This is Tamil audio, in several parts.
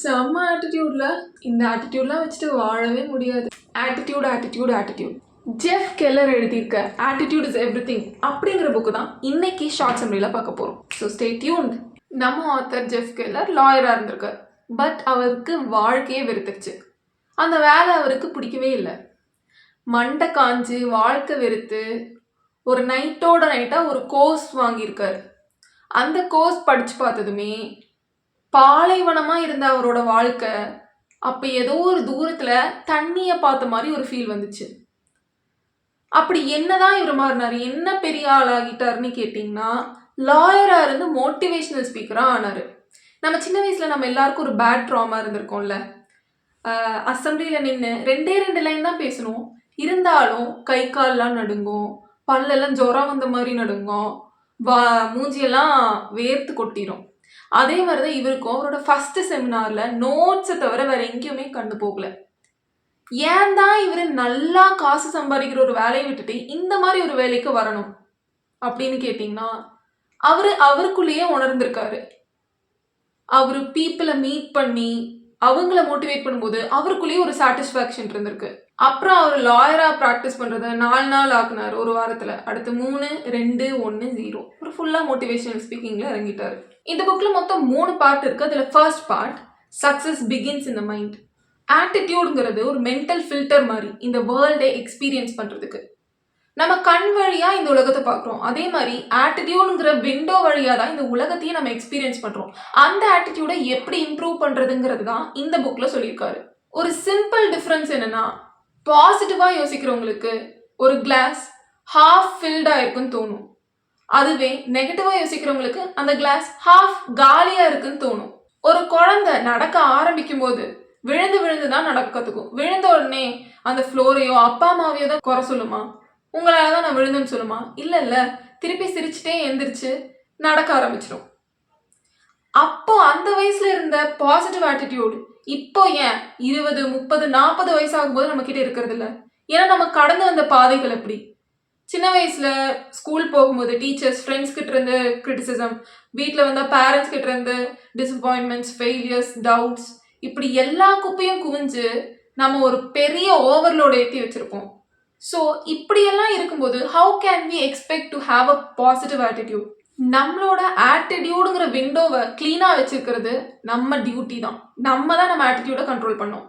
செம்ம ஆட்டிடியூட்ல இந்த ஆட்டிடியூட்லாம் வச்சுட்டு வாழவே முடியாது. ஆட்டிடியூட் ஜெஃப் கெல்லர் எழுதியிருக்க ஆட்டிடியூட் இஸ் எவ்ரிதிங் அப்படிங்கிற புக்கு தான் இன்னைக்கு ஷார்ட் சம்மரியில் பார்க்க போகிறோம். So stay tuned. நம்ம ஆத்தர் ஜெஃப் கெல்லர் லாயராக இருந்திருக்கார். பட் அவருக்கு வாழ்க்கையே வெறுத்துருச்சு. அந்த வேலை அவருக்கு பிடிக்கவே இல்லை. மண்டை காஞ்சு வாழ்க்கை வெறுத்து ஒரு நைட்டாக ஒரு கோர்ஸ் வாங்கியிருக்காரு. அந்த கோர்ஸ் படித்து பார்த்ததுமே பாலைவனமாக இருந்த அவரோட வாழ்க்கை அப்போ ஏதோ ஒரு தூரத்தில் தண்ணியை பார்த்த மாதிரி ஒரு ஃபீல் வந்துச்சு. அப்படி என்னதான் இவர் மாறினார், என்ன பெரிய ஆளாகிட்டாருன்னு கேட்டிங்கன்னா, லாயராக இருந்து மோட்டிவேஷனல் ஸ்பீக்கராக ஆனார். நம்ம சின்ன வயசில் நம்ம எல்லாருக்கும் ஒரு பேட் ட்ராமா இருந்திருக்கோம்ல. அசம்பிளியில் நின்று 2 லைன் தான் பேசணும், இருந்தாலும் கை கால்லாம் நடுங்கும், பல்லெல்லாம் ஜுரம் வந்த மாதிரி நடுங்கும், மூஞ்சியெல்லாம் வேர்த்து கொட்டிடும். அதே மாதிரி தான் இவருக்கும் அவரோட ஃபர்ஸ்ட் செமினாரில் நோட்ஸை தவிர வேற எங்கேயுமே கண்டு போகல. ஏன் தான் இவர் நல்லா காசு சம்பாதிக்கிற ஒரு வேலையை விட்டுட்டு இந்த மாதிரி ஒரு வேலைக்கு வரணும் அப்படின்னு கேட்டிங்கன்னா, அவருக்குள்ளேயே உணர்ந்திருக்காரு. அவர் பீப்புளை மீட் பண்ணி அவங்கள மோட்டிவேட் பண்ணும்போது அவருக்குள்ளேயே ஒரு சாட்டிஸ்ஃபேக்ஷன் இருந்திருக்கு. அப்புறம் அவர் லாயராக ப்ராக்டிஸ் பண்ணுறத 4 நாள் ஆக்குனார் ஒரு வாரத்தில். அடுத்து 3, 2, 1, 0 ஒரு ஃபுல்லாக மோட்டிவேஷனல் ஸ்பீக்கிங்கில் இறங்கிட்டார். இந்த புக்கில் மொத்தம் 3 பார்ட் இருக்குது. அதில் first part success begins in the mind. ஆட்டிடியூடுங்கிறது ஒரு மென்டல் ஃபில்டர் மாதிரி இந்த வேர்ல்டை எக்ஸ்பீரியன்ஸ் பண்ணுறதுக்கு. நம்ம கண் வழியாக இந்த உலகத்தை பார்க்குறோம், அதே மாதிரி ஆட்டிடியூடுங்கிற விண்டோ வழியாக தான் இந்த உலகத்தையே நம்ம எக்ஸ்பீரியன்ஸ் பண்ணுறோம். அந்த ஆட்டிடியூடை எப்படி இம்ப்ரூவ் பண்ணுறதுங்கிறது தான் இந்த புக்கில் சொல்லியிருக்காரு. ஒரு சிம்பிள் டிஃப்ரென்ஸ் என்னென்னா, பாசிட்டிவாக யோசிக்கிறவங்களுக்கு ஒரு கிளாஸ் ஹாஃப் ஃபில்டாக இருக்குன்னு தோணும். அதுவே நெகட்டிவாக யோசிக்கிறவங்களுக்கு அந்த கிளாஸ் ஹாஃப் காலியாக இருக்குன்னு தோணும். ஒரு குழந்தை நடக்க ஆரம்பிக்கும் போது விழுந்து தான் நடக்க கற்றுக்கும். விழுந்த உடனே அந்த ஃப்ளோரையோ அப்பா அம்மாவையோ தான் குறை சொல்லுமா? உங்களால் தான் நான் விழுந்தேன்னு சொல்லுமா? இல்லை, திருப்பி சிரிச்சுட்டே எந்திரிச்சு நடக்க ஆரம்பிச்சிடும். அப்போ அந்த வயசுல இருந்த பாசிட்டிவ் ஆட்டிடியூட் இப்போ ஏன் 20, 30, 40 வயசு ஆகும்போது நம்ம கிட்ட இருக்கிறது இல்லை. ஏன்னா நம்ம கடந்து வந்த பாதைகள் எப்படி? சின்ன வயசுல ஸ்கூல் போகும்போது டீச்சர்ஸ், ஃப்ரெண்ட்ஸ் கிட்ட இருந்து கிரிட்டிசிசம், வீட்டில் வந்தால் பேரண்ட்ஸ் கிட்ட இருந்து டிசப்பாயின்மெண்ட்ஸ், ஃபெயிலியர்ஸ், டவுட்ஸ், இப்படி எல்லா குப்பையும் குவிஞ்சு நம்ம ஒரு பெரிய ஓவர்லோடு ஏற்றி வச்சிருப்போம். ஸோ இப்படியெல்லாம் இருக்கும்போது how can we expect to have a positive attitude? நம்மளோட ஆட்டிடியூடுங்கிற விண்டோவை க்ளீனாக வச்சுருக்கிறது நம்ம டியூட்டி தான். நம்ம ஆட்டிடியூடை கண்ட்ரோல் பண்ணோம்.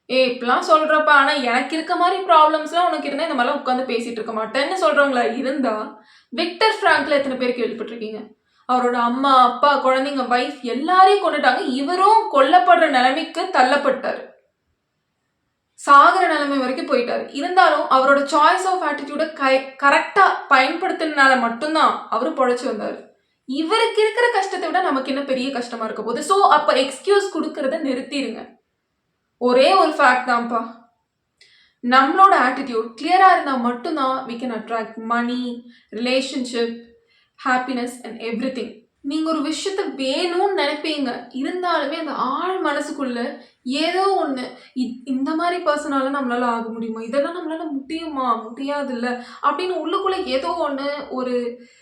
இப்பெல்லாம் சொல்கிறப்ப, ஆனால் எனக்கு இருக்க மாதிரி ப்ராப்ளம்ஸ்லாம் உனக்கு இருந்தால் இந்த மாதிரிலாம் உட்காந்து பேசிகிட்டு இருக்க மாட்டேன்னு சொல்கிறவங்களா இருந்தால், விக்டர் ஃப்ராங்க்ல எத்தனை பேர் கேள்விப்பட்டிருக்கீங்க? அவரோட அம்மா, அப்பா, குழந்தைங்க, வைஃப் எல்லாரையும் கொண்டுட்டாங்க. இவரும் கொல்லப்படுற நிலைமைக்கு தள்ளப்பட்டார். சாகிற நிலைமை வரைக்கும் போயிட்டார். இருந்தாலும் அவரோட சாய்ஸ் ஆஃப் ஆட்டிடியூடை கரெக்டாக பயன்படுத்தினால மட்டும்தான் அவர் பொழைச்சி வந்தார். இவருக்கு இருக்கிற கஷ்டத்தை விட நமக்கு என்ன பெரிய கஷ்டமாக இருக்க போகுது? ஸோ அப்போ எக்ஸ்கியூஸ் கொடுக்கறத நிறுத்திடுங்க. ஒரே ஒரு ஃபேக்ட் தான்ப்பா, நம்மளோட ஆட்டிடியூட் கிளியராக இருந்தால் மட்டும்தான் we can attract money, relationship, happiness and everything. நீங்கள் ஒரு விஷயத்த வேணும்னு நினைப்பீங்க, இருந்தாலுமே அந்த ஆழ் மனசுக்குள்ள ஏதோ ஒன்று, இந்த மாதிரி பர்சனால நம்மளால ஆக முடியுமா, இதெல்லாம் நம்மளால முடியுமா, முடியாது இல்லை அப்படின்னு உள்ளுக்குள்ள ஏதோ ஒன்று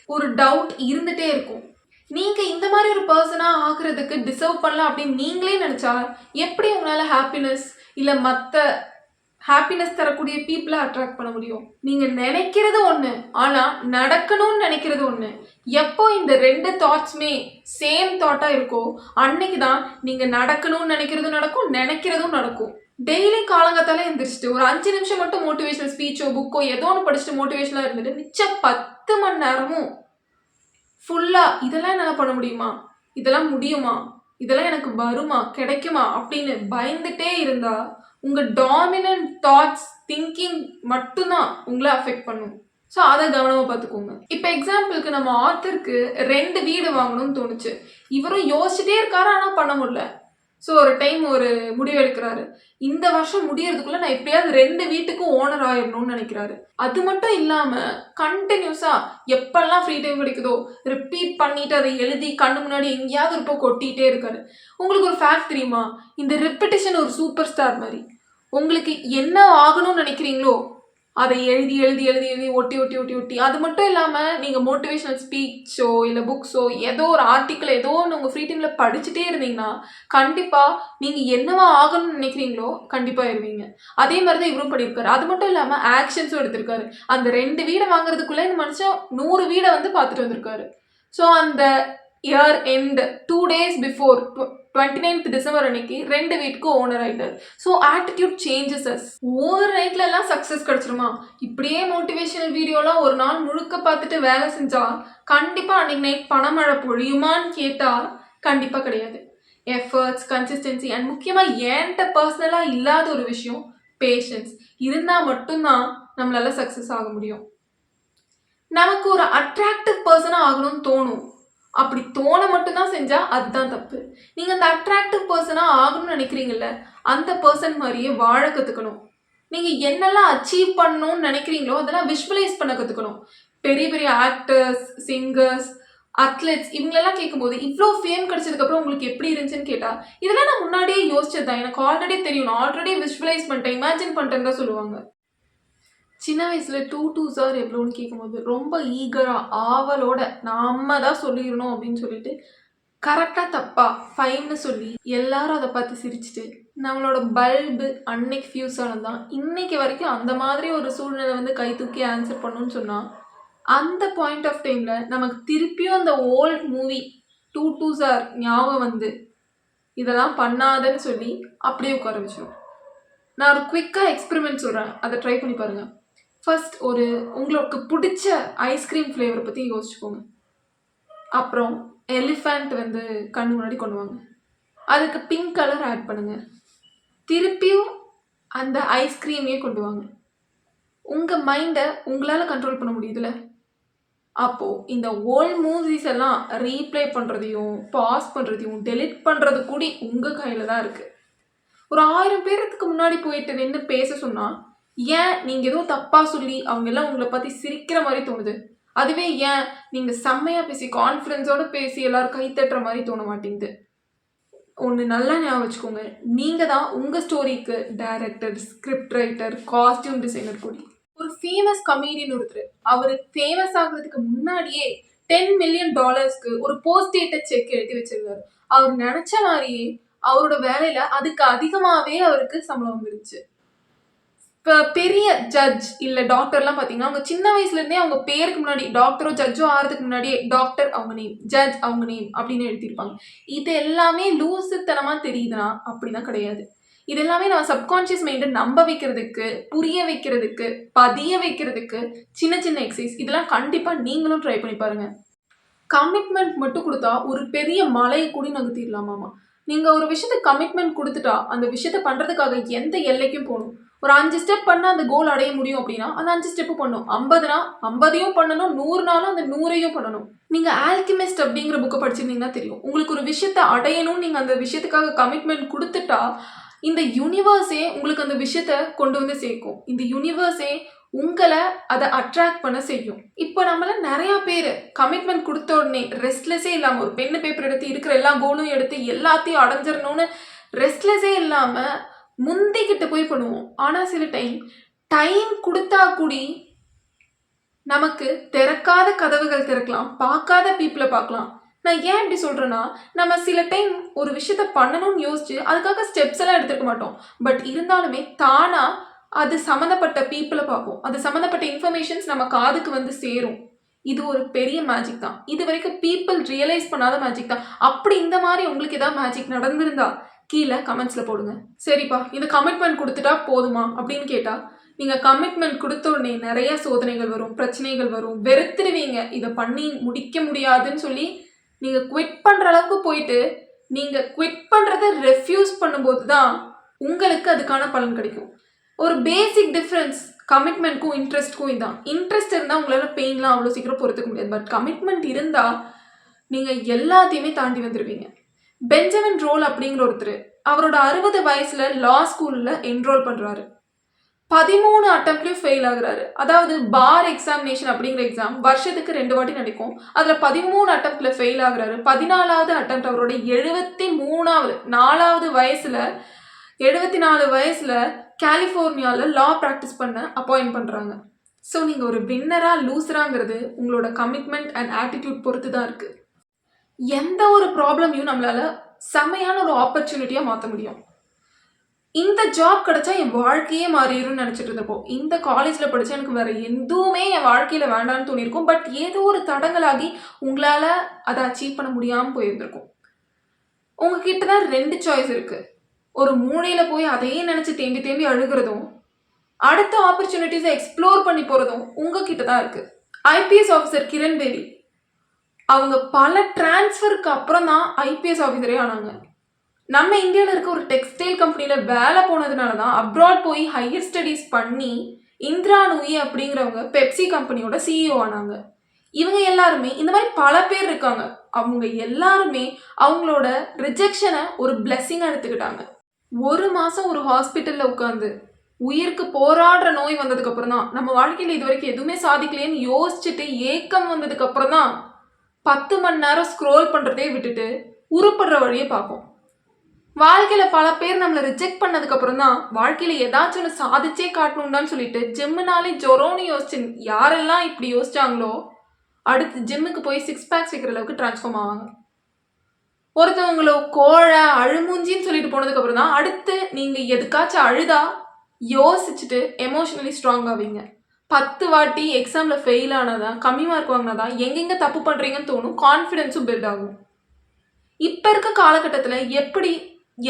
ஒரு டவுட் இருந்துகிட்டே இருக்கும். நீங்கள் இந்த மாதிரி ஒரு பர்சனாக ஆகிறதுக்கு டிசர்வ் பண்ணலாம் அப்படின்னு நீங்களே நினச்சா எப்படி உங்களால் ஹாப்பினஸ் இல்லை மற்ற ஹாப்பினஸ் தரக்கூடிய பீப்புளை அட்ராக்ட் பண்ண முடியும்? நீங்கள் நினைக்கிறது ஒன்று, ஆனால் நடக்கணும்னு நினைக்கிறது ஒன்று. எப்போ இந்த 2 தாட்ஸுமே சேம் தாட்டாக இருக்கோ அன்னைக்கு தான் நீங்கள் நடக்கணும்னு நினைக்கிறதும் நடக்கும், நினைக்கிறதும் நடக்கும். டெய்லி காலங்காத்தால எழுந்திரிச்சிட்டு ஒரு 5 நிமிஷம் மட்டும் மோட்டிவேஷனல் ஸ்பீச்சோ புக்கோ ஏதோ ஒன்று படிச்சுட்டு மோட்டிவேஷனாக இருந்துட்டு மிச்சம் 10 மணி நேரமும் ஃபுல்லாக இதெல்லாம் என்னால் பண்ண முடியுமா, இதெல்லாம் முடியுமா, இதெல்லாம் எனக்கு வருமா, கிடைக்குமா அப்படின்னு பயந்துட்டே இருந்தால் உங்கள் டாமினன்ட் தாட்ஸ், திங்கிங் மட்டும்தான் உங்களை அஃபெக்ட் பண்ணும். ஸோ அதை கவனமாக பார்த்துக்கோங்க. இப்போ எக்ஸாம்பிளுக்கு நம்ம ஆத்தருக்கு 2 வீடு வாங்கணும்னு தோணுச்சு. இவரும் யோசிச்சுட்டே இருக்காரு, ஆனால் பண்ண முடியல. ஸோ ஒரு டைம் ஒரு முடிவு எடுக்கிறாரு. இந்த வருஷம் முடியறதுக்குள்ள நான் எப்படியாவது 2 வீட்டுக்கும் ஓனர் ஆயிடணும்னு நினைக்கிறாரு. அது மட்டும் இல்லாமல் கண்டினியூஸாக எப்பெல்லாம் ஃப்ரீ டைம் கிடைக்குதோ ரிப்பீட் பண்ணிட்டு அதை எழுதி கண்ணு முன்னாடி எங்கேயாவது இருப்போ கொட்டிகிட்டே இருக்காரு. உங்களுக்கு ஒரு ஃபேக்ட் தெரியுமா? இந்த ரிப்பிட்டிஷன் ஒரு சூப்பர் ஸ்டார் மாதிரி. உங்களுக்கு என்ன ஆகணும்னு நினைக்கிறீங்களோ அதை எழுதி எழுதி எழுதி எழுதி ஒட்டி ஒட்டி ஒட்டி ஒட்டி அது மட்டும் இல்லாமல் நீங்கள் மோட்டிவேஷனல் ஸ்பீச்சோ இல்லை புக்ஸோ ஏதோ ஒரு ஆர்டிக்கிள் ஏதோ ஒன்று உங்கள் ஃப்ரீ டைமில் படிச்சுட்டே இருந்தீங்கன்னா கண்டிப்பாக நீங்கள் என்னவா ஆகணும்னு நினைக்கிறீங்களோ கண்டிப்பாக இருவீங்க. அதே மாதிரி தான் இவரும் பண்ணியிருக்காரு. அது மட்டும் இல்லாமல் ஆக்ஷன்ஸும் எடுத்திருக்காரு. அந்த 2 வீடை வாங்குறதுக்குள்ளே இந்த மனுஷன் 100 வீடை வந்து பார்த்துட்டு வந்திருக்காரு. ஸோ அந்த year end 2 days before 29th December அன்னைக்கு 2 வீட்டுக்கு ஓனர் ஆயிட்டார். So attitude changes us. Over நைட்ல எல்லாம் சக்ஸஸ் கிடைச்சிருமா? இப்படியே மோட்டிவேஷனல் வீடியோலாம் ஒரு நாள் முழுக்க பார்த்துட்டு வேலை செஞ்சா கண்டிப்பாக அன்னைக்கு நைட் பணமழை பொழியுமான்னு கேட்டால் கண்டிப்பாக கிடையாது. எஃபர்ட்ஸ், கன்சிஸ்டன்சி அண்ட் முக்கியமாக என்கிட்ட பர்சனலாக இல்லாத ஒரு விஷயம் பேஷன்ஸ் இருந்தால் மட்டும்தான் நம்மளால சக்ஸஸ் ஆக முடியும். நமக்கு ஒரு அட்ராக்டிவ் பர்சனாக ஆகணும்னு தோணும். அப்படி தோண மட்டும்தான் செஞ்சால் அதுதான் தப்பு. நீங்கள் அந்த அட்ராக்டிவ் பர்சனாக ஆகணும்னு நினைக்கிறீங்கல்ல, அந்த பர்சன் மாதிரியே வாழ கற்றுக்கணும். நீங்கள் என்னெல்லாம் அச்சீவ் பண்ணணும்னு நினைக்கிறீங்களோ அதெல்லாம் விஷுவலைஸ் பண்ண கற்றுக்கணும். பெரிய பெரிய ஆக்டர்ஸ், சிங்கர்ஸ், அத்லெட்ஸ் இவங்களெல்லாம் கேட்கும்போது இவ்வளோ ஃபேம் கிடைச்சதுக்கப்புறம் உங்களுக்கு எப்படி இருந்துச்சுன்னு கேட்டால் இதெல்லாம் நான் முன்னாடியே யோசிச்சது தான், எனக்கு ஆல்ரெடி தெரியும், நான் ஆல்ரெடி விஷுவலைஸ் பண்ணிட்டேன், இமேஜின் பண்ணிட்டேன்னு தான் சொல்லுவாங்க. சின்ன வயசில் 2 2s ஆர் எவ்வளோன்னு கேட்கும்போது ரொம்ப ஈகராக ஆவலோட நம்ம தான் சொல்லிடணும் அப்படின்னு சொல்லிட்டு கரெக்டாக தப்பா 5ன்னு சொல்லி எல்லாரும் அதை பார்த்து சிரிச்சிட்டு நம்மளோட பல்பு அன்னைக்கு ஃபியூஸ் ஆனதான் இன்னைக்கு வரைக்கும் அந்த மாதிரி ஒரு சூழ்நிலை வந்து கை தூக்கி ஆன்சர் பண்ணணும்னு சொன்னால் அந்த பாயிண்ட் ஆஃப் டைமில் நமக்கு திருப்பியும் அந்த ஓல்ட் மூவி 2 2s ஆர் ஞாபகம் வந்து இதெல்லாம் பண்ணாதன்னு சொல்லி அப்படியே உட்கார வச்சிடும். நான் ஒரு குவிக்காக எக்ஸ்பெரிமெண்ட் சொல்கிறேன், அதை ட்ரை பண்ணி பாருங்கள். ஃபர்ஸ்ட் ஒரு உங்களுக்கு பிடிச்ச ஐஸ்கிரீம் ஃப்ளேவரை பற்றி யோசிச்சுக்கோங்க. அப்புறம் எலிஃபண்ட் வந்து கண்ணு முன்னாடி கொண்டு வாங்க. அதுக்கு பிங்க் கலர் ஆட் பண்ணுங்கள். திருப்பியும் அந்த ஐஸ்கிரீமையே கொண்டு வாங்க. உங்கள் மைண்டை உங்களால் கண்ட்ரோல் பண்ண முடியுதுல்ல? அப்போது இந்த ஓல்ட் மூவிஸ் எல்லாம் ரீப்ளே பண்ணுறதையும் பாஸ் பண்ணுறதையும் டெலிட் பண்ணுறது கூட உங்கள் கையில் தான் இருக்குது. ஒரு 1000 பேருக்கு முன்னாடி போயிட்டு நின்று பேச சொன்னால் ஏன் நீங்கள் ஏதோ தப்பாக சொல்லி அவங்க எல்லாம் உங்களை பற்றி சிரிக்கிற மாதிரி தோணுது? அதுவே ஏன் நீங்கள் செம்மையாக பேசி கான்ஃபிடென்ஸோடு பேசி எல்லோரும் கை தட்டுற மாதிரி தோண மாட்டேங்குது? ஒன்று நல்லா ஞாபகம் வச்சுக்கோங்க, நீங்கள் தான் உங்கள் ஸ்டோரிக்கு director, script writer, costume designer கூடி. ஒரு ஃபேமஸ் கமீடியன் ஒருத்தர் அவர் ஃபேமஸ் ஆகுறதுக்கு முன்னாடியே $10 million ஒரு போஸ்ட் டேட்டட் செக் எழுதி வச்சிருக்காரு. அவர் நினச்ச மாதிரியே அவரோட வேலையில் அதுக்கு அதிகமாகவே அவருக்கு சம்பளம் வந்துருச்சு. இப்போ பெரிய ஜட்ஜ் இல்லை டாக்டர்லாம் பார்த்தீங்கன்னா அவங்க சின்ன வயசுலேருந்தே அவங்க பேருக்கு முன்னாடி டாக்டரோ ஜட்ஜோ ஆகிறதுக்கு முன்னாடியே டாக்டர் அவங்க நேம், ஜட்ஜ் அவங்க நேம் அப்படின்னு எழுதியிருப்பாங்க. இது எல்லாமே லூசுத்தனமாக தெரியுதுன்னா அப்படிதான் கிடையாது. இது எல்லாமே நம்ம சப்கான்ஷியஸ் மைண்டை நம்ப வைக்கிறதுக்கு, புரிய வைக்கிறதுக்கு, பதிய வைக்கிறதுக்கு சின்ன சின்ன எக்ஸசைஸ். இதெல்லாம் கண்டிப்பாக நீங்களும் ட்ரை பண்ணி பாருங்கள். கமிட்மெண்ட் மட்டும் கொடுத்தா ஒரு பெரிய மலையை கூட நகர்த்திடலாமாமா. நீங்கள் ஒரு விஷயத்துக்கு கமிட்மெண்ட் கொடுத்துட்டா அந்த விஷயத்தை பண்ணுறதுக்காக எந்த எல்லைக்கும் போகணும். ஒரு 5 ஸ்டெப் பண்ணால் அந்த கோல் அடைய முடியும் அப்படின்னா அந்த 5 ஸ்டெப்பு பண்ணணும். 50னா 50ஐயும் பண்ணணும், 100 நாளும் அந்த 100ஐயும் பண்ணணும். நீங்கள் ஆல்கிமிஸ்ட் அப்படிங்கிற புக்கை படிச்சிருந்தீங்கன்னா தெரியும். உங்களுக்கு ஒரு விஷயத்தை அடையணும்னு நீங்கள் அந்த விஷயத்துக்காக கமிட்மெண்ட் கொடுத்துட்டா இந்த யூனிவர்ஸே உங்களுக்கு அந்த விஷயத்த கொண்டு வந்து சேர்க்கும். இந்த யூனிவர்ஸே உங்களை அதை அட்ராக்ட் பண்ண செய்யும். இப்போ நம்மள நிறையா பேர் கமிட்மெண்ட் கொடுத்த உடனே ரெஸ்ட்லெஸ்ஸே இல்லாமல் ஒரு பென்னு பேப்பர் எடுத்து இருக்கிற எல்லா கோலும் எடுத்து எல்லாத்தையும் அடைஞ்சிடணும்னு ரெஸ்ட்லெஸ்ஸே இல்லாமல் முந்திக்கிட்டு போய் பண்ணுவோம். ஆனால் சில டைம் கொடுத்தா கூடி நமக்கு திறக்காத கதவுகள் திறக்கலாம், பார்க்காத பீப்புளை பார்க்கலாம். நான் ஏன் இப்படி சொல்கிறேன்னா, நம்ம சில டைம் ஒரு விஷயத்த பண்ணணும்னு யோசிச்சு அதுக்காக ஸ்டெப்ஸ் எல்லாம் எடுத்துக்க மாட்டோம். பட் இருந்தாலுமே தானாக அது சம்மந்தப்பட்ட பீப்புளை பார்ப்போம், அது சம்மந்தப்பட்ட இன்ஃபர்மேஷன்ஸ் நம்ம காதுக்கு வந்து சேரும். இது ஒரு பெரிய மேஜிக் தான். இது வரைக்கும் பீப்புள் ரியலைஸ் பண்ணாத மேஜிக் தான். அப்படி இந்த மாதிரி உங்களுக்கு ஏதாவது மேஜிக் நடந்திருந்தா கீழே கமெண்ட்ஸில் போடுங்க. சரிப்பா, இந்த கமிட்மெண்ட் கொடுத்துட்டா போதுமா அப்படின்னு கேட்டால் நீங்கள் கமிட்மெண்ட் கொடுத்த உடனே நிறைய சோதனைகள் வரும், பிரச்சனைகள் வரும், வெறுத்துடுவீங்க. இதை பண்ணி முடிக்க முடியாதுன்னு சொல்லி நீங்கள் குவிட் பண்ணுற அளவுக்கு போயிட்டு நீங்கள் குவிட் பண்ணுறதை ரெஃப்யூஸ் பண்ணும்போது தான் உங்களுக்கு அதுக்கான பலன் கிடைக்கும். ஒரு பேசிக் டிஃப்ரென்ஸ் கமிட்மெண்ட்க்கும் இன்ட்ரெஸ்ட்க்கும் இதுதான். இன்ட்ரெஸ்ட் இருந்தால் உங்களால் பெயின்லாம் அவ்வளோ சீக்கிரம் பொறுத்துக்க முடியாது. பட் கமிட்மெண்ட் இருந்தால் நீங்கள் எல்லாத்தையுமே தாண்டி வந்துடுவீங்க. பெஞ்சமின் ரோல் அப்படிங்கிற ஒருத்தர் அவரோட 60 வயசில் லா ஸ்கூலில் என்ரோல் பண்ணுறாரு. 13 அட்டம்ப்ட்லேயும் ஃபெயில் ஆகுறாரு. அதாவது பார் எக்ஸாமினேஷன் அப்படிங்கிற எக்ஸாம் வருஷத்துக்கு 2 வாட்டி நடக்கும். அதில் 13 அட்டம்ப்டில் ஃபெயில் ஆகுறாரு. 14வது அட்டம்ப்ட் அவரோட 74வது வயசில் 74 வயசில் கலிஃபோர்னியாவில் லா ப்ராக்டிஸ் பண்ண அப்பாயிண்ட் பண்ணுறாங்க. ஸோ நீங்கள் ஒரு வின்னரா லூசராங்கிறது உங்களோட கமிட்மெண்ட் அண்ட் ஆட்டிடியூட் பொறுத்து தான் இருக்குது. எந்த ஒரு ப்ராப்ளமையும் நம்மளால் செம்மையான ஒரு ஆப்பர்ச்சுனிட்டியாக மாற்ற முடியும். இந்த ஜாப் கிடைச்சா என் வாழ்க்கையே மாறிடும்னு நினச்சிட்டு இருந்தப்போ, இந்த காலேஜில் படித்தா எனக்கு வேறு எதுவுமே என் வாழ்க்கையில் வேண்டான்னு தோணியிருக்கும். பட் ஏதோ ஒரு தடங்களாகி உங்களால் அதை அச்சீவ் பண்ண முடியாமல் போயிருந்திருக்கும். உங்ககிட்ட தான் 2 சாய்ஸ் இருக்குது. ஒரு மூலையில் போய் அதையே நினச்சி தேம்பி தேம்பி அழுகிறதும், அடுத்த ஆப்பர்ச்சுனிட்டிஸை எக்ஸ்ப்ளோர் பண்ணி போகிறதும் உங்ககிட்ட தான் இருக்குது. ஐபிஎஸ் ஆஃபீஸர் கிரண் பேடி அவங்க பல டிரான்ஸ்ஃபருக்கு அப்புறம் தான் ஐபிஎஸ் ஆஃபீஸரே ஆனாங்க. நம்ம இந்தியாவில் இருக்க ஒரு டெக்ஸ்டைல் கம்பெனியில் வேலை போனதுனால தான் அப்ராட் போய் ஹையர் ஸ்டடீஸ் பண்ணி இந்திரா நூயி அப்படிங்கிறவங்க பெப்சி கம்பெனியோட சிஇஓ ஆனாங்க. இவங்க எல்லாருமே இந்த மாதிரி பல பேர் இருக்காங்க. அவங்க எல்லாருமே அவங்களோட ரிஜெக்ஷனை ஒரு பிளெஸ்ஸிங்காக எடுத்துக்கிட்டாங்க. 1 மாதம் ஒரு ஹாஸ்பிட்டலில் உட்காந்து உயிருக்கு போராடுற நோய் வந்ததுக்கப்புறம் தான், நம்ம வாழ்க்கையில் இது வரைக்கும் எதுவுமே சாதிக்கலையேன்னு யோசிச்சுட்டு ஏக்கம் வந்ததுக்கப்புறம் தான் 10 மணி நேரம் ஸ்க்ரோல் பண்ணுறதே விட்டுட்டு உருப்படுற வழியை பார்ப்போம். வாழ்க்கையில் பல பேர் நம்மளை ரிஜெக்ட் பண்ணதுக்கப்புறம் தான் வாழ்க்கையில் ஏதாச்சும் ஒன்று சாதிச்சே காட்டணும்டான்னு சொல்லிட்டு ஜிம்முனாலே ஜொரோன்னு யோசிச்சு யாரெல்லாம் இப்படி யோசிச்சாங்களோ அடுத்து ஜிம்முக்கு போய் 6 பேக்ஸ் வைக்கிற அளவுக்கு டிரான்ஸ்ஃபார்ம் ஆவாங்க. ஒருத்தவங்களோ கோழை அழுமூஞ்சின்னு சொல்லிட்டு போனதுக்கப்புறம் தான் அடுத்து நீங்கள் எதுக்காச்சும் அழுதா யோசிச்சுட்டு எமோஷனலி ஸ்ட்ராங் ஆவீங்க. 10 வாட்டி எக்ஸாமில் ஃபெயில் ஆனாதான், கம்மி மார்க் வாங்கினாதான் எங்கெங்கே தப்பு பண்ணுறீங்கன்னு தோணும். கான்ஃபிடென்ஸும் பில்ட் ஆகும். இப்போ இருக்க காலகட்டத்தில் எப்படி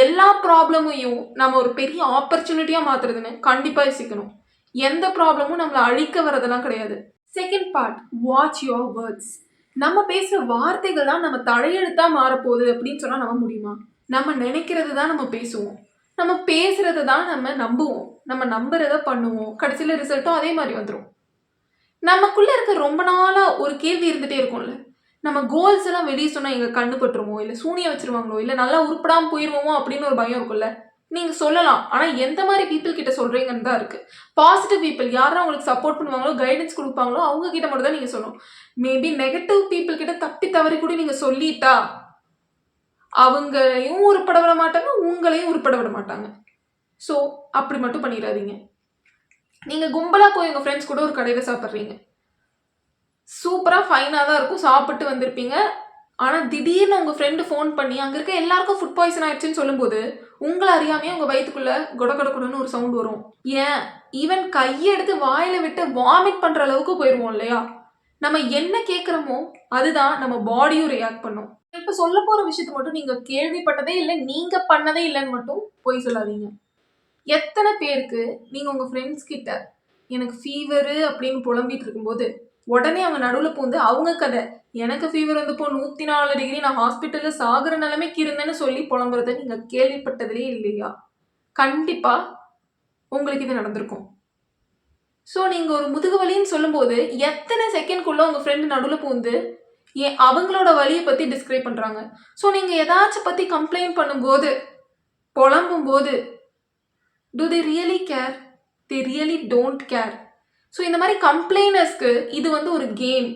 எல்லா ப்ராப்ளமையும் நம்ம ஒரு பெரிய ஆப்பர்ச்சுனிட்டியாக மாற்றுறதுன்னு கண்டிப்பாக யோசிக்கணும். எந்த ப்ராப்ளமும் நம்மளை அழிக்க வரதெல்லாம் கிடையாது. Second part, watch your words. நம்ம பேசுகிற வார்த்தைகள் தான் நம்ம தலையெழுத்தாக மாறப்போகுது அப்படின்னு சொன்னால் நம்ப முடியுமா? நம்ம நினைக்கிறது தான் நம்ம பேசுவோம், நம்ம பேசுகிறத தான் நம்ம நம்புவோம், நம்ம நம்புறத பண்ணுவோம், கடைசியில் ரிசல்ட்டும் அதே மாதிரி வந்துடும். நமக்குள்ளே இருக்க ரொம்ப நாளாக ஒரு கேள்வி இருந்துகிட்டே இருக்கும்ல, நம்ம கோல்ஸ் எல்லாம் வெளியே சொன்னால் எங்கள் கண்ணு பட்டுருமோ, இல்லை சூனியம் வச்சுருவாங்களோ, இல்லை நல்லா உருப்படாமல் போயிடுவோமோ அப்படின்னு ஒரு பயம் இருக்கும்ல. நீங்கள் சொல்லலாம், ஆனால் எந்த மாதிரி பீப்புள் கிட்ட சொல்கிறீங்கன்னு தான் இருக்குது. பாசிட்டிவ் பீப்புள் யாரும் உங்களுக்கு சப்போர்ட் பண்ணுவாங்களோ, கைடன்ஸ் கொடுப்பாங்களோ அவங்க கிட்ட மட்டும் தான் நீங்கள் சொல்லணும். மேபி நெகட்டிவ் பீப்புள் கிட்ட தப்பி தவறி கூட நீங்கள் சொல்லிட்டா அவங்களையும் உருப்பட விட மாட்டாங்க, உங்களையும் உருப்பட விட மாட்டாங்க. ஸோ அப்படி மட்டும் பண்ணிடாதீங்க. நீங்கள் கும்பலாக போய் உங்கள் ஃப்ரெண்ட்ஸ் கூட ஒரு கடையில் சாப்பிட்றீங்க, சூப்பராக ஃபைனாக தான் இருக்கும், சாப்பிட்டு வந்திருப்பீங்க. ஆனால் திடீர்னு உங்கள் ஃப்ரெண்டு ஃபோன் பண்ணி அங்கே இருக்க எல்லாருக்கும் ஃபுட் பாய்சன் ஆயிடுச்சுன்னு சொல்லும்போது உங்களை அறியாமையே உங்கள் வயிற்றுக்குள்ளே கொடன்னு ஒரு சவுண்ட் வரும். ஏன் ஈவன் கையை எடுத்து வாயில் விட்டு வாமிட் பண்ணுற அளவுக்கு போயிடுவோம் இல்லையா? நம்ம என்ன கேட்குறோமோ அதுதான் நம்ம பாடியும் ரியாக்ட் பண்ணும். இப்போ சொல்ல போகிற விஷயத்த மட்டும் நீங்கள் கேள்விப்பட்டதே இல்லை, நீங்கள் பண்ணதே இல்லைன்னு மட்டும் போய் சொல்லாதீங்க. எத்தனை பேருக்கு நீங்கள் உங்கள் ஃப்ரெண்ட்ஸ் கிட்ட எனக்கு ஃபீவரு அப்படின்னு புலம்பிட்டு இருக்கும்போது உடனே அவங்க நடுவில் பூந்து அவங்க கதை, எனக்கு ஃபீவர் வந்தப்போ 104 டிகிரி நான் ஹாஸ்பிட்டலில் சாகிற நிலைமைக்கு இருந்தேன்னு சொல்லி புலம்புறதை நீங்கள் கேள்விப்பட்டதே இல்லையா? கண்டிப்பாக உங்களுக்கு இது நடந்திருக்கும். ஸோ நீங்கள் ஒரு முதுகு வலின்னு சொல்லும்போது எத்தனை செகண்ட்குள்ளே உங்கள் ஃப்ரெண்டு நடுவில் பூந்து அவங்களோட வலியை பற்றி டிஸ்கிரைப் பண்ணுறாங்க. ஸோ நீங்கள் ஏதாச்சும் பற்றி கம்ப்ளைண்ட் பண்ணும்போது, புலம்பும்போது, do they really care? They really don't care. So இந்த மாதிரி கம்ப்ளைனர்ஸ்க்கு இது வந்து ஒரு கேம்.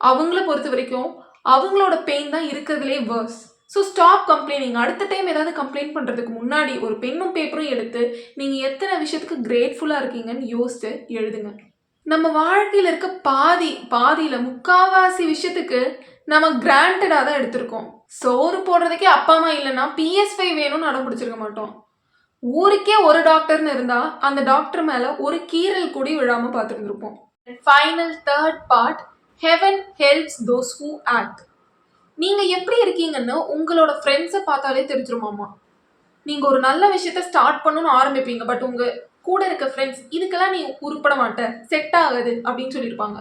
அவங்கள பொறுத்த வரைக்கும் அவங்களோட பெயின் தான் இருக்கிறதுலே வேர்ஸ். So stop complaining. அடுத்த டைம் ஏதாவது கம்ப்ளைண்ட் பண்ணுறதுக்கு முன்னாடி ஒரு பென்னும் பேப்பரும் எடுத்து நீங்கள் எத்தனை விஷயத்துக்கு கிரேட்ஃபுல்லாக இருக்கீங்கன்னு யோசித்து எழுதுங்க. நம்ம வாழ்க்கையில் இருக்க பாதியில் முக்கால்வாசி விஷயத்துக்கு நம்ம கிராண்டடாக தான் எடுத்திருக்கோம். சோறு போடுறதுக்கே அப்பா அம்மா இல்லைன்னா PS5 வேணும்னு அடம் பிடிச்சிருக்க மாட்டோம். ஊருக்கே ஒரு டாக்டர்னு இருந்தால் அந்த டாக்டர் மேலே ஒரு கீரல் கூடி விழாமல் பார்த்துருந்துருப்போம். Final third part, heaven helps those who act. நீங்கள் எப்படி இருக்கீங்கன்னு உங்களோட ஃப்ரெண்ட்ஸை பார்த்தாலே தெரிஞ்சிருமாமா. நீங்கள் ஒரு நல்ல விஷயத்த ஸ்டார்ட் பண்ணணும்னு ஆரம்பிப்பீங்க, பட் உங்கள் கூட இருக்க ஃப்ரெண்ட்ஸ் இதுக்கெல்லாம் நீ உருப்பட மாட்ட, செட் ஆகாது அப்படின்னு சொல்லியிருப்பாங்க.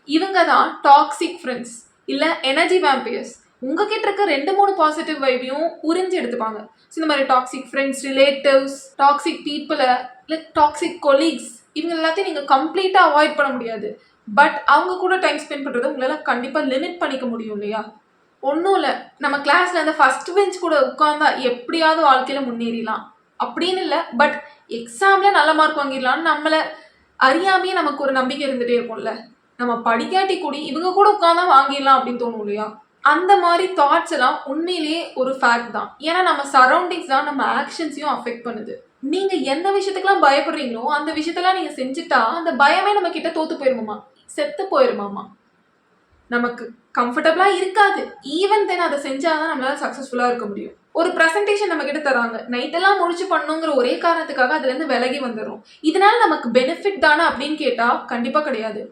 இவங்க தான் டாக்ஸிக் ஃப்ரெண்ட்ஸ் இல்லை எனர்ஜி வேம்பியர்ஸ். உங்ககிட்ட இருக்க 2-3 பாசிட்டிவ் வைவையும் உறிஞ்சி எடுத்துப்பாங்க. ஸோ இந்த மாதிரி டாக்ஸிக் ஃப்ரெண்ட்ஸ், ரிலேட்டிவ்ஸ், டாக்ஸிக் பீப்புளை இல்லை டாக்ஸிக் கொலீக்ஸ் இவங்க எல்லாத்தையும் நீங்கள் கம்ப்ளீட்டாக அவாய்ட் பண்ண முடியாது. பட் அவங்க கூட டைம் ஸ்பெண்ட் பண்ணுறதை உங்களால் கண்டிப்பாக லிமிட் பண்ணிக்க முடியும் இல்லையா? ஒன்றும் இல்லை, நம்ம கிளாஸில் அந்த ஃபஸ்ட் பெஞ்ச் கூட உட்காந்தா எப்படியாவது வாழ்க்கையில் முன்னேறிடலாம் அப்படின்னு இல்லை, பட் எக்ஸாமில் நல்ல மார்க் வாங்கிடலான்னு நம்மளை அறியாமையே நமக்கு ஒரு நம்பிக்கை இருந்துகிட்டே இருக்கும்ல. நம்ம படிக்காட்டி கூடி இவங்க கூட உட்காந்தா வாங்கிடலாம் அப்படின்னு தோணும் இல்லையா? அந்த மாதிரி தாட்ஸ் எல்லாம் உண்மையிலேயே ஒரு ஃபேக்ட் தான். ஏன்னா நம்ம சரௌண்டிங்ஸ் தான் நம்ம ஆக்ஷன்ஸையும் அஃபெக்ட் பண்ணுது. நீங்க எந்த விஷயத்துக்கெல்லாம் பயப்படுறீங்களோ அந்த விஷயத்தெல்லாம் நீங்க செஞ்சுட்டா அந்த பயமே நம்ம கிட்ட தோத்து போயிருமாமா, செத்து போயிருமாமா. நமக்கு கம்ஃபர்டபுளா இருக்காது. ஈவன் தென் அதை செஞ்சாதான் நம்மளால சக்சஸ்ஃபுல்லா இருக்க முடியும். ஒரு ப்ரெசன்டேஷன் நம்ம கிட்ட தராங்க, நைட்டெல்லாம் முடிச்சு பண்ணுங்கிற ஒரே காரணத்துக்காக அதுல இருந்து விலகி வந்துடும். இதனால நமக்கு பெனிஃபிட் தானே அப்படின்னு கேட்டா கண்டிப்பா கிடையாது.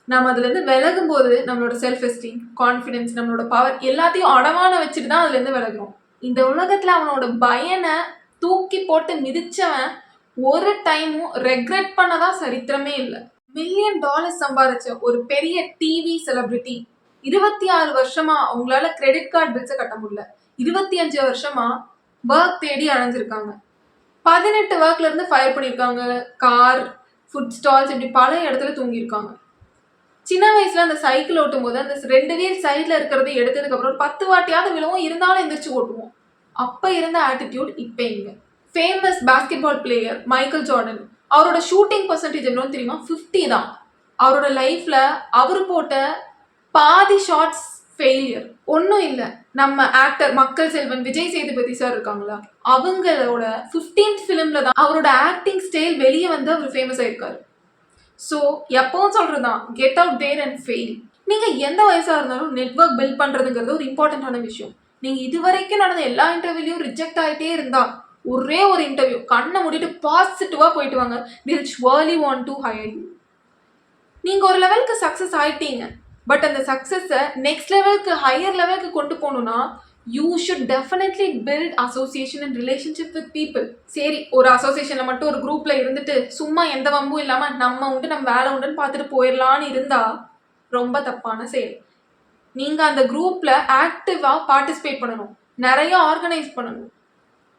நம்ம அதுல இருந்து விலகும் போது நம்மளோட செல்ஃப் எஸ்டீம், கான்ஃபிடன்ஸ், நம்மளோட பவர் எல்லாத்தையும் அடமான வச்சுட்டு தான் அதுல இருந்து விலகிறோம். இந்த உலகத்துல அவனோட பயனை தூக்கி போட்டு மிதிச்சவன் ஒரு டைமும் ரெக்ரெட் பண்ணதா சரித்திரமே இல்லை. $1 மில்லியன் சம்பாதிச்ச ஒரு பெரிய டிவி செலிபிரிட்டி 26 வருஷமா அவங்களால கிரெடிட் கார்டு பில்ஸை கட்ட முடியல. 25 வருஷமா ஒர்க் தேடி அடைஞ்சிருக்காங்க. 18 ஒர்க்ல இருந்து ஃபயர் பண்ணியிருக்காங்க. கார், ஃபுட் ஸ்டால்ஸ், இப்படி பல இடத்துல தூங்கியிருக்காங்க. சின்ன வயசுல அந்த சைக்கிள் ஓட்டும் போது அந்த 2 வீல் சைட்ல இருக்கிறத எடுத்ததுக்கு அப்புறம் 10 வாட்டியாவது விழுவும், இருந்தாலும் எந்திரிச்சு ஓட்டுவோம். அப்ப இருந்த ஆட்டிடியூட் இப்ப இங்க. Famous basketball player Michael Jordan, அவரோட ஷூட்டிங் பர்சன்டேஜ் எவ்வளோன்னு தெரியுமா? 50 தான். அவரோட லைஃப்ல அவர் போட்ட பாதி ஷாட்ஸ் ஃபெயிலியர். ஒன்றும் இல்லை, நம்ம ஆக்டர் மக்கள் செல்வன் விஜய் சேதுபதி சார் இருக்காங்களா, அவங்களோட 15th ஃபிலிம்ல தான் அவரோட ஆக்டிங் ஸ்டைல் வெளியே வந்து அவர் ஃபேமஸ் ஆயிருக்காரு. ஸோ எப்பவும் சொல்றதுதான், get out there and fail. நீங்க எந்த வயசா இருந்தாலும் நெட்வொர்க் பில்ட் பண்றதுங்கிறது ஒரு இம்பார்ட்டன்டான விஷயம். நீங்க இதுவரைக்கும் நடந்த எல்லா இன்டர்வியூலையும் ரிஜெக்ட் ஆகிட்டே இருந்தா ஒரே ஒரு இன்டர்வியூ கண்ணை மூடிட்டு பாசிட்டிவா போயிட்டு வாங்க. they'll surely want to hire you. நீங்க ஒரு லெவலுக்கு சக்சஸ் ஆயிட்டீங்க, பட் அந்த சக்சஸை நெக்ஸ்ட் லெவலுக்கு ஹையர் லெவலுக்கு கொண்டு போகணும்னா you should definitely build association and relationship with people. சரி, ஒரு அசோசியேஷன்ல மட்டும் ஒரு குரூப்ல இருந்துட்டு சும்மா எந்த வம்பும் இல்லாம நம்ம உண்டு நம்ம வேலை உண்டுன்னு பார்த்துட்டு போயிடலான்னு இருந்தா ரொம்ப தப்பான செயல். நீங்க அந்த குரூப்ல ஆக்டிவா பார்ட்டிசிபேட் பண்ணணும், நிறைய ஆர்கனைஸ் பண்ணணும்,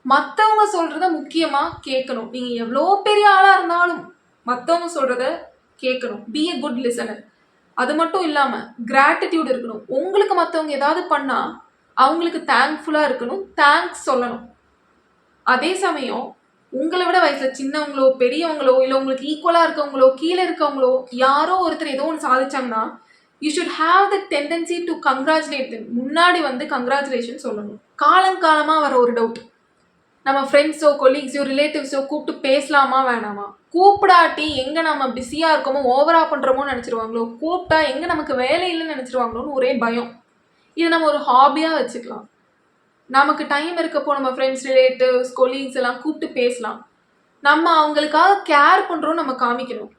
மற்றவங்க சொல்றத முக்கியமா கேட்கணும். நீங்க எவ்வளோ பெரிய ஆளா இருந்தாலும் மற்றவங்க சொல்றத கேட்கணும். B a good listener. அது மட்டும் இல்லாம கிராட்டிடியூட் இருக்கணும். உங்களுக்கு மற்றவங்க ஏதாவது பண்ணா அவங்களுக்கு தேங்க்ஃபுல்லா இருக்கணும், தேங்க்ஸ் சொல்லணும். அதே சமயம் உங்களை விட வயசுல சின்னவங்களோ பெரியவங்களோ இல்லை உங்களுக்கு ஈக்குவலா இருக்கவங்களோ கீழே இருக்கவங்களோ யாரோ ஒருத்தர் ஏதோ ஒன்று சாதிச்சாங்கன்னா you should have the tendency to congratulate them. முன்னாடி வந்து கங்க்ராச்சுலேஷன் சொல்லணும். காலங்காலமா வர ஒரு டவுட், நம்ம ஃப்ரெண்ட்ஸோ கொலீக்ஸோ ரிலேட்டிவ்ஸோ கூப்பிட்டு பேசலாமா வேணாமா? கூப்பிடாட்டி எங்க நம்ம பிஸியா இருக்கோமோ ஓவரா பண்றோமோ நினைச்சிருவாங்களோ, கூப்பிட்டா எங்க நமக்கு வேலை இல்லைன்னு நினைச்சிருவாங்களோன்னு ஒரே பயம். இது நம்ம ஒரு ஹாபியா வச்சுக்கலாம். நமக்கு டைம் இருக்கப்போ நம்ம ஃப்ரெண்ட்ஸ், ரிலேட்டிவ்ஸ், கொலீக்ஸ் எல்லாம் கூப்பிட்டு பேசலாம். நம்ம அவங்களுக்காக கேர் பண்றோம் நம்ம காமிக்கணும்.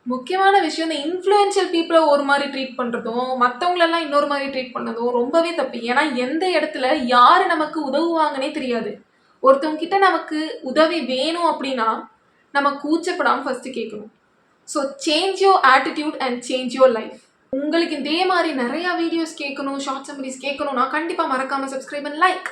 முக்கியமான விஷயம், இந்த இன்ஃப்ளூயன்ஷியல் பீப்புளை ஒரு மாதிரி ட்ரீட் பண்ணுறதும் மற்றவங்களெல்லாம் இன்னொரு மாதிரி ட்ரீட் பண்ணதும் ரொம்பவே தப்பு. ஏன்னா எந்த இடத்துல யார் நமக்கு உதவுவாங்கன்னே தெரியாது. ஒருத்தவங்க கிட்ட நமக்கு உதவி வேணும் அப்படின்னா நம்ம கூச்சப்படாமல் ஃபர்ஸ்ட் கேட்கணும். So change your attitude and change your life. உங்களுக்கு இதே மாதிரி நிறைய வீடியோஸ் கேட்கணும், ஷார்ட் சம்மரிஸ் கேட்கணும்னா கண்டிப்பாக மறக்காமல் சப்ஸ்கிரைப் அண்ட் லைக்.